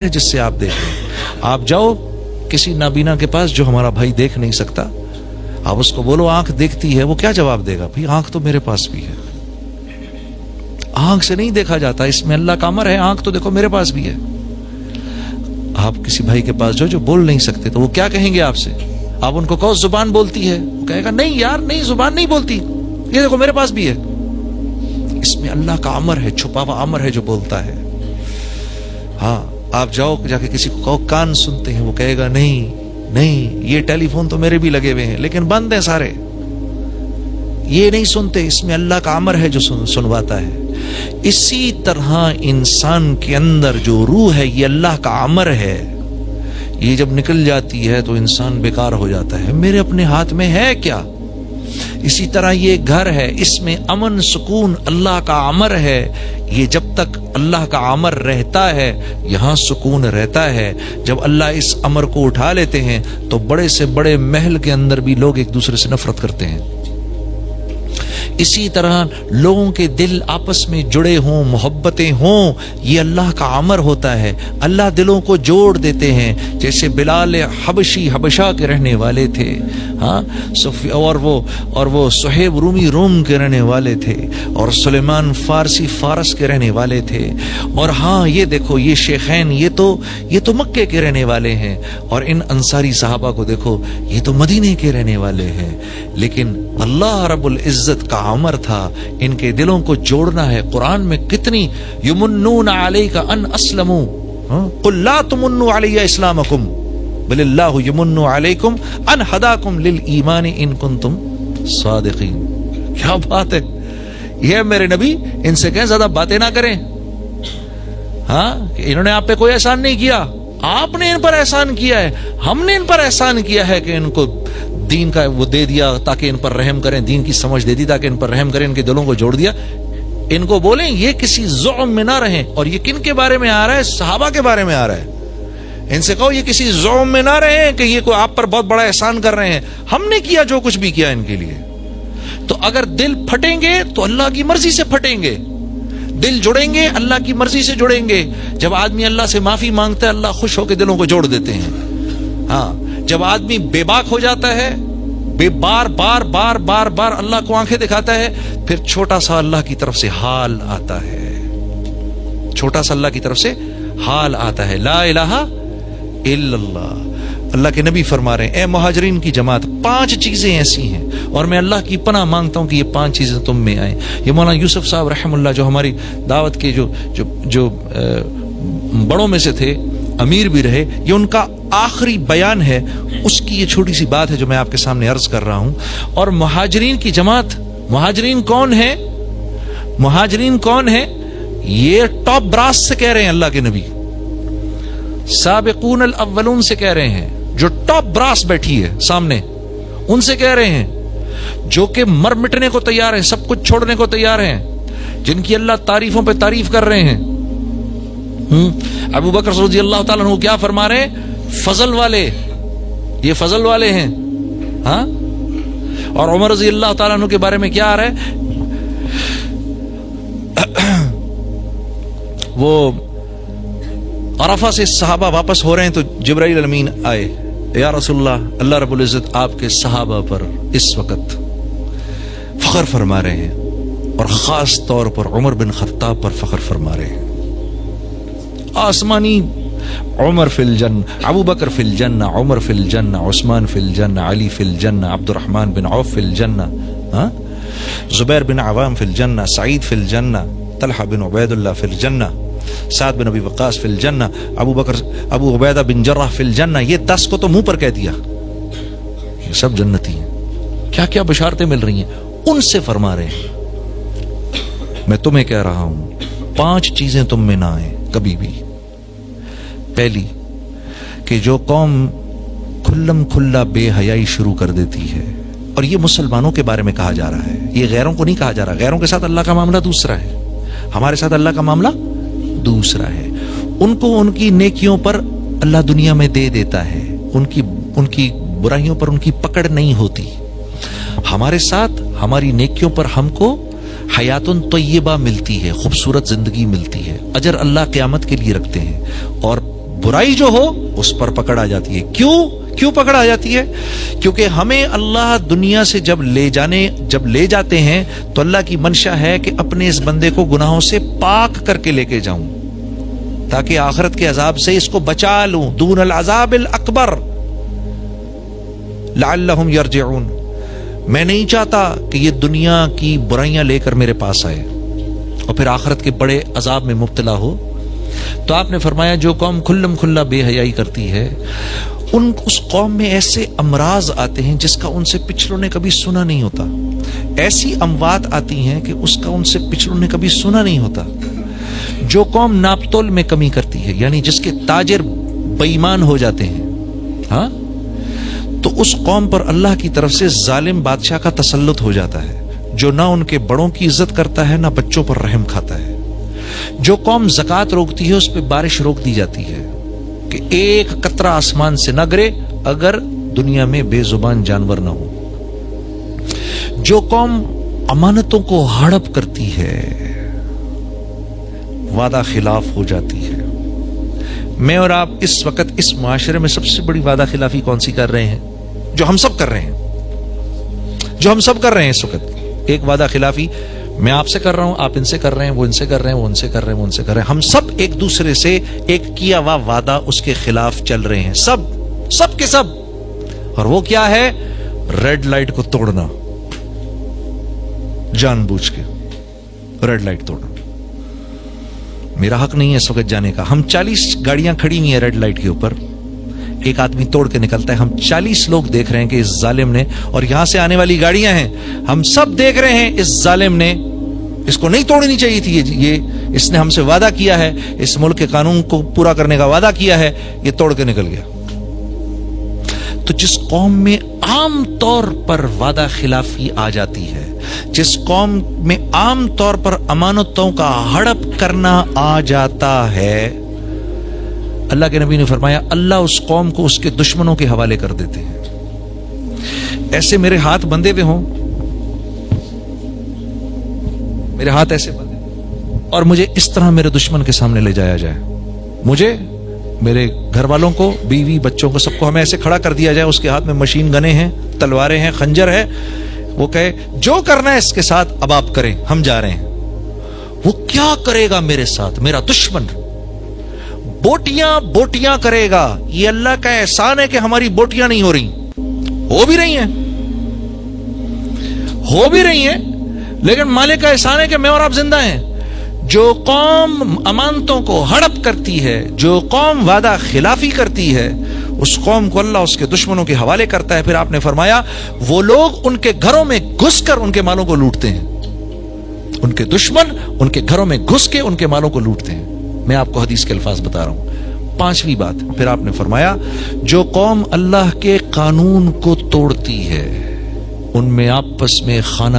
جس سے آپ دیکھ رہے ہیں. آپ جاؤ کسی نابینا کے پاس جو ہمارا بھائی دیکھ نہیں سکتا, آپ اس کو بولو آنکھ دیکھتی ہے, وہ کیا جواب دے گا؟ بھائی آنکھ تو میرے پاس بھی ہے. آنکھ سے نہیں دیکھا جاتا, اس میں اللہ کا امر ہے, آنکھ تو دیکھو میرے پاس بھی ہے. آپ کسی بھائی کے پاس جو بول نہیں سکتے تو وہ کیا کہیں گے آپ سے؟ آپ ان کو کہو زبان بولتی ہے, وہ کہے گا نہیں یار نہیں, زبان نہیں بولتی, یہ دیکھو میرے پاس بھی ہے. اس میں اللہ کا امر ہے, چھپا ہوا امر ہے جو بولتا ہے. ہاں آپ جاؤ جا کے کسی کو کہو کان سنتے ہیں, وہ کہے گا نہیں نہیں, یہ ٹیلی فون تو میرے بھی لگے ہوئے ہیں لیکن بند ہیں سارے, یہ نہیں سنتے. اس میں اللہ کا امر ہے جو سنواتا ہے. اسی طرح انسان کے اندر جو روح ہے یہ اللہ کا امر ہے, یہ جب نکل جاتی ہے تو انسان بیکار ہو جاتا ہے. میرے اپنے ہاتھ میں ہے کیا؟ اسی طرح یہ گھر ہے, اس میں امن سکون اللہ کا امر ہے. یہ جب تک اللہ کا امر رہتا ہے یہاں سکون رہتا ہے. جب اللہ اس امر کو اٹھا لیتے ہیں تو بڑے سے بڑے محل کے اندر بھی لوگ ایک دوسرے سے نفرت کرتے ہیں. اسی طرح لوگوں کے دل آپس میں جڑے ہوں, محبتیں ہوں, یہ اللہ کا امر ہوتا ہے. اللہ دلوں کو جوڑ دیتے ہیں. جیسے بلال حبشی حبشہ کے رہنے والے تھے, ہاں, اور وہ صہیب رومی روم کے رہنے والے تھے, اور سلیمان فارسی فارس کے رہنے والے تھے. اور ہاں یہ دیکھو یہ شیخین یہ تو مکے کے رہنے والے ہیں, اور ان انصاری صحابہ کو دیکھو یہ تو مدینے کے رہنے والے ہیں. لیکن اللہ رب العزت کا امر تھا ان کے دلوں کو جوڑنا ہے. قرآن میں کتنی یمنون علیک ان اسلموا قل لا تمنوا علی اسلامکم بل اللہ یمن علیکم ان ہداکم للایمان ان کنتم صادقین. کیا بات ہے یہ میرے نبی, ان سے کہیں زیادہ باتیں نہ کریں. ہاں انہوں نے آپ پہ کوئی احسان نہیں کیا, آپ نے ان پر احسان کیا ہے. ہم نے ان پر احسان کیا ہے کہ ان کو دین کا وہ دے دیا تاکہ ان پر رحم کریں, دین کی سمجھ دے دی تاکہ ان پر رحم کریں, ان کے دلوں کو جوڑ دیا. ان کو بولیں یہ کسی زعم میں نہ رہیں. اور یہ کن کے بارے میں آ رہا ہے؟ صحابہ کے بارے میں آ رہا ہے. ان سے کہو یہ کسی زعم میں نہ رہیں کہ یہ کوئی آپ پر بہت بڑا احسان کر رہے ہیں. ہم نے کیا جو کچھ بھی کیا ان کے لیے. تو اگر دل پھٹیں گے تو اللہ کی مرضی سے پھٹیں گے, دل جڑیں گے اللہ کی مرضی سے جڑیں گے. جب آدمی اللہ سے معافی مانگتا ہے اللہ خوش ہو کے دلوں کو جوڑ دیتے ہیں. ہاں جب آدمی بے باک ہو جاتا ہے, بار بار بار بار بار اللہ کو آنکھیں دکھاتا ہے, پھر چھوٹا سا اللہ کی طرف سے حال آتا ہے, چھوٹا سا اللہ کی طرف سے حال آتا ہے. لا الہ الا اللہ. اللہ کے نبی فرما رہے ہیں اے مہاجرین کی جماعت 5 چیزیں ایسی ہیں, اور میں اللہ کی پناہ مانگتا ہوں کہ یہ 5 چیزیں تم میں آئیں. یہ مولانا یوسف صاحب رحم اللہ جو ہماری دعوت کے جو بڑوں میں سے تھے, امیر بھی رہے, یہ ان کا آخری بیان ہے, اس کی یہ چھوٹی سی بات ہے جو میں آپ کے سامنے عرض کر رہا ہوں. اور مہاجرین کی جماعت, مہاجرین کون ہے؟ مہاجرین کون ہے؟ یہ ٹاپ براس سے کہہ رہے ہیں اللہ کے نبی, سابقون الاولون سے کہہ رہے ہیں, جو ٹاپ براس بیٹھی ہے سامنے ان سے کہہ رہے ہیں, جو کہ مر مٹنے کو تیار ہیں, سب کچھ چھوڑنے کو تیار ہیں, جن کی اللہ تعریفوں پہ تعریف کر رہے ہیں. ابو بکر رضی اللہ تعالیٰ عنہ کیا فرما رہے ہیں؟ فضل والے, یہ فضل والے ہیں. ہاں اور عمر رضی اللہ تعالیٰ عنہ کے بارے میں کیا آ رہا ہے؟ وہ عرفہ سے صحابہ واپس ہو رہے ہیں تو جبرائیل امین آئے, یا رسول اللہ, اللہ رب العزت آپ کے صحابہ پر اس وقت فخر فرما رہے ہیں, اور خاص طور پر عمر بن خطاب پر فخر فرما رہے ہیں. آسمانی عمر فی الجنہ, ابو بکر فی الجنہ, عمر فی الجنہ, عثمان فی الجنہ, علی فی الجنہ, عبد الرحمن بن عوف فی الجنہ, زبیر بن عوام فی الجنہ, سعید فی الجنہ, طلحہ بن عبید اللہ فی الجنہ, سعد بن ابی وقاص فی الجنہ, ابو عبیدہ بن جرح فی الجنہ. یہ 10 کو تو منہ پر کہہ دیا, یہ سب جنتی ہیں. کیا کیا بشارتیں مل رہی ہیں, ان سے فرما رہے ہیں. میں تمہیں کہہ رہا ہوں 5 چیزیں تم میں نہ آئیں کبھی بھی. پہلی کہ جو قوم کھلم کھلا بے حیائی شروع کر دیتی ہے, اور یہ مسلمانوں کے بارے میں کہا جا رہا ہے, یہ غیروں کو نہیں کہا جا رہا. غیروں کے ساتھ اللہ کا معاملہ دوسرا ہے, ہمارے ساتھ اللہ کا معاملہ دوسرا ہے. ان کو ان کی نیکیوں پر اللہ دنیا میں دے دیتا ہے, ان کی برائیوں پر ان کی پکڑ نہیں ہوتی. ہمارے ساتھ ہماری نیکیوں پر ہم کو حیات طیبہ ملتی ہے, خوبصورت زندگی ملتی ہے, اجر اللہ قیامت کے لیے رکھتے ہیں, اور برائی جو ہو اس پر پکڑ آ جاتی ہے. کیوں پکڑ آ جاتی ہے؟ کیونکہ ہمیں اللہ دنیا سے جب لے جاتے ہیں تو اللہ کی منشا ہے کہ اپنے اس بندے کو گناہوں سے پاک کر کے لے کے جاؤں تاکہ آخرت کے عذاب سے اس کو بچا لوں. دون العذاب الاکبر لعلہم یرجعون. میں نہیں چاہتا کہ یہ دنیا کی برائیاں لے کر میرے پاس آئے اور پھر آخرت کے بڑے عذاب میں مبتلا ہو. تو آپ نے فرمایا جو قوم کھلم کھلا بے حیائی کرتی ہے اس قوم میں ایسے امراض آتے ہیں جس کا ان سے پچھلوں نے کبھی سنا نہیں ہوتا. ایسی اموات آتی ہیں کہ اس کا ان سے پچھلوں نے کبھی سنا نہیں ہوتا. جو قوم ناپتول میں کمی کرتی ہے یعنی جس کے تاجر بے ایمان ہو جاتے ہیں ہاں تو اس قوم پر اللہ کی طرف سے ظالم بادشاہ کا تسلط ہو جاتا ہے جو نہ ان کے بڑوں کی عزت کرتا ہے نہ بچوں پر رحم کھاتا ہے. جو قوم زکوٰۃ روکتی ہے اس پہ بارش روک دی جاتی ہے کہ ایک قطرہ آسمان سے نہ گرے اگر دنیا میں بے زبان جانور نہ ہو. جو قوم امانتوں کو ہڑپ کرتی ہے وعدہ خلاف ہو جاتی ہے. میں اور آپ اس وقت اس معاشرے میں سب سے بڑی وعدہ خلافی کون سی کر رہے ہیں؟ جو ہم سب کر رہے ہیں اس وقت. ایک وعدہ خلافی میں آپ سے کر رہا ہوں، آپ ان سے کر رہے ہیں، وہ ان سے کر رہے ہیں، وہ ان سے کر رہے ہیں، وہ ان سے کر رہے ہیں. ہم سب ایک دوسرے سے ایک کیا ہوا وعدہ اس کے خلاف چل رہے ہیں، سب کے سب. اور وہ کیا ہے؟ ریڈ لائٹ کو توڑنا، جان بوجھ کے ریڈ لائٹ توڑنا. میرا حق نہیں ہے اس وقت جانے کا. ہم 40 گاڑیاں کھڑی ہوئی ہیں ریڈ لائٹ کے اوپر، ایک آدمی توڑ کے نکلتا ہے. ہم 40 لوگ دیکھ رہے ہیں کہ اس ظالم نے، اور یہاں سے آنے والی گاڑیاں ہیں، ہم سب دیکھ رہے ہیں اس ظالم نے، اس کو نہیں توڑنی چاہیے تھی. یہ اس نے ہم سے وعدہ کیا ہے، اس ملک کے قانون کو پورا کرنے کا وعدہ کیا ہے، یہ توڑ کے نکل گیا. تو جس قوم میں عام طور پر وعدہ خلافی آ جاتی ہے، جس قوم میں عام طور پر امانتوں کا ہڑپ کرنا آ جاتا ہے، اللہ کے نبی نے فرمایا اللہ اس قوم کو اس کے دشمنوں کے حوالے کر دیتے ہیں. ایسے میرے ہاتھ بندھے ہوئے ہوں، میرے ہاتھ ایسے بندھے اور مجھے اس طرح میرے دشمن کے سامنے لے جایا جائے، مجھے، میرے گھر والوں کو، بیوی بچوں کو، سب کو ہمیں ایسے کھڑا کر دیا جائے، اس کے ہاتھ میں مشین گنیں ہیں، تلواریں ہیں، خنجر ہے، وہ کہے جو کرنا ہے اس کے ساتھ اب آپ کریں، ہم جا رہے ہیں. وہ کیا کرے گا میرے ساتھ؟ میرا دشمن بوٹیاں کرے گا. یہ اللہ کا احسان ہے کہ ہماری بوٹیاں نہیں ہو رہی، ہو بھی رہی ہیں لیکن مالک کا احسان ہے کہ میں اور آپ زندہ ہیں. جو قوم امانتوں کو ہڑپ کرتی ہے، جو قوم وعدہ خلافی کرتی ہے، اس قوم کو اللہ اس کے دشمنوں کے حوالے کرتا ہے. پھر آپ نے فرمایا وہ لوگ ان کے گھروں میں گھس کر ان کے مالوں کو لوٹتے ہیں. ان کے دشمن ان کے گھروں میں گھس کے ان کے مالوں کو لوٹتے ہیں. میں آپ کو حدیث کے الفاظ بتا رہا ہوں. 5ویں بات پھر آپ نے فرمایا جو قوم اللہ کے قانون کو توڑتی ہے ان میں آپس میں خانہ